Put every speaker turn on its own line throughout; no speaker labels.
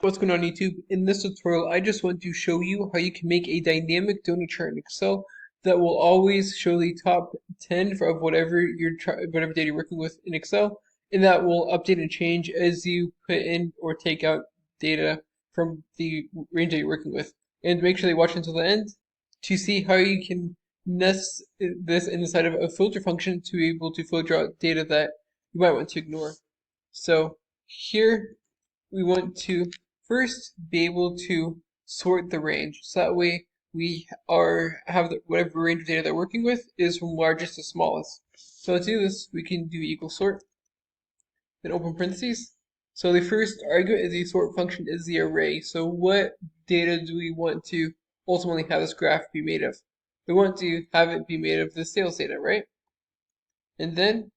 What's going on YouTube? In this tutorial, I just want to show you how you can make a dynamic donut chart in Excel that will always show the top 10 of whatever whatever data you're working with in Excel, and that will update and change as you put in or take out data from the range that you're working with. And make sure that you watch until the end to see how you can nest this inside of a filter function to be able to filter out data that you might want to ignore. So here we want to first be able to sort the range. So that way we have whatever range of data they're working with is from largest to smallest. So to do this, we can do equal sort, then open parentheses. So the first argument of the sort function is the array. So what data do we want to ultimately have this graph be made of? We want to have it be made of the sales data, right? And then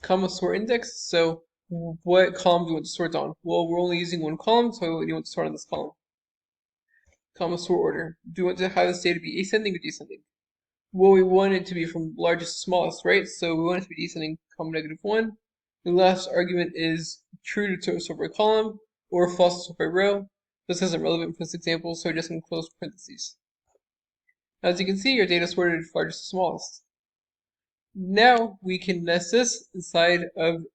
comma sort index. So what column do you want to sort on? Well, we're only using one column, so you want to sort on this column. Comma sort order. Do you want to have this data be ascending or descending? Well, we want it to be from largest to smallest, right? So we want it to be descending, comma -1. The last argument is true to sort by column or false to sort by row. This isn't relevant for this example, so we're just going to close parentheses. As you can see, your data is sorted from largest to smallest. Now we can nest this inside of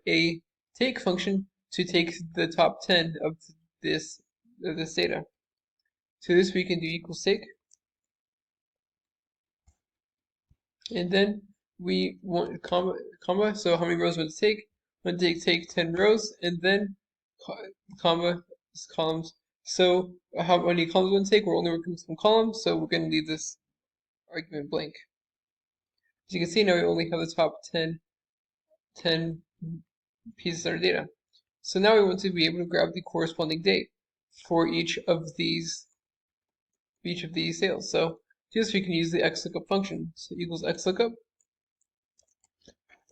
a take function to take the top 10 of this data. So this we can do equals take, and then we want comma. So how many rows we want to take? We want to take 10 rows, and then comma columns. So how many columns we want to take? We're only working with some columns, so we're going to leave this argument blank. As you can see, now we only have the top 10 pieces of our data. So now we want to be able to grab the corresponding date for each of these sales. So to this we can use the xlookup function. So equals xlookup,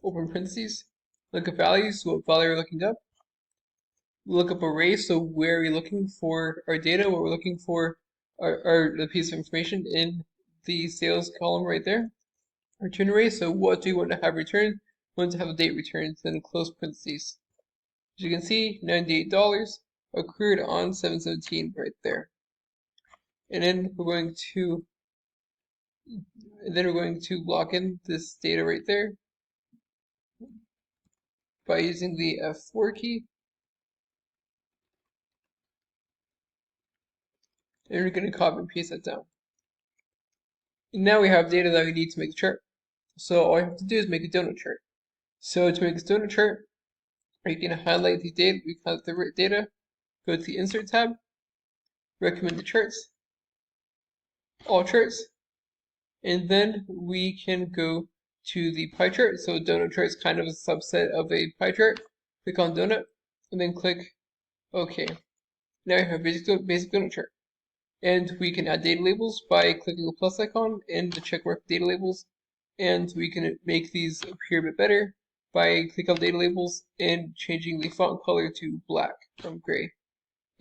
open parentheses, look up values, so what value we're looking up. Look up array, so where are we looking for our data, what we're looking for the piece of information in the sales column right there. Return array, so what do you want to have returned? We want to have the date returned, then close parentheses. As you can see, $98 accrued on 7/17 right there. And then we're going to lock in this data right there by using the F4 key. And we're going to copy and paste that down. And now we have data that we need to make the chart. So all you have to do is make a donut chart. So to make this donut chart, you can highlight the data, go to the Insert tab, recommended charts, all charts, and then we can go to the pie chart. So a donut chart is kind of a subset of a pie chart. Click on donut, and then click OK. Now we have basic donut chart. And we can add data labels by clicking the plus icon and the check mark data labels. And we can make these appear a bit better by clicking on data labels and changing the font color to black from gray.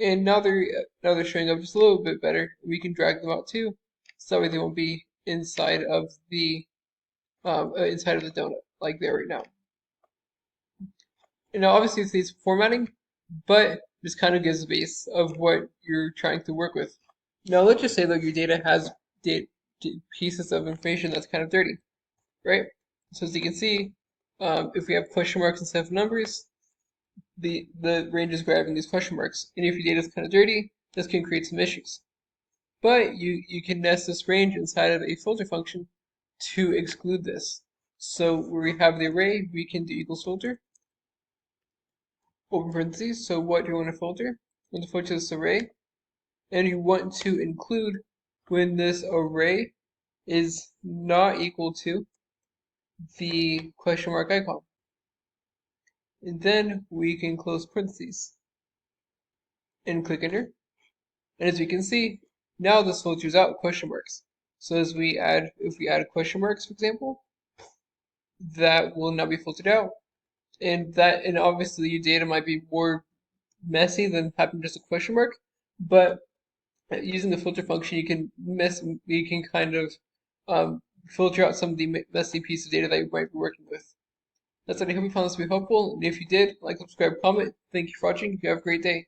And now they're showing up just a little bit better. We can drag them out too, so that way they won't be inside of the donut like they are right now. And now obviously it needs formatting, but this kind of gives a base of what you're trying to work with. Now let's just say that your data has pieces of information that's kind of dirty, right? So as you can see, if we have question marks instead of numbers, the range is grabbing these question marks. And if your data is kind of dirty, this can create some issues. But you can nest this range inside of a filter function to exclude this. So where we have the array, we can do equals filter, open parentheses. So what do you want to filter? You want to filter this array, and you want to include when this array is not equal to the question mark icon. And then we can close parentheses and click enter. And as you can see, now this filters out question marks. So if we add question marks, for example, that will now be filtered out. And obviously your data might be more messy than having just a question mark, but using the filter function, you can kind of filter out some of the messy piece of data that you might be working with. That's it. I hope you found this to be helpful, and if you did, like, subscribe, comment. Thank you for watching. You have a great day.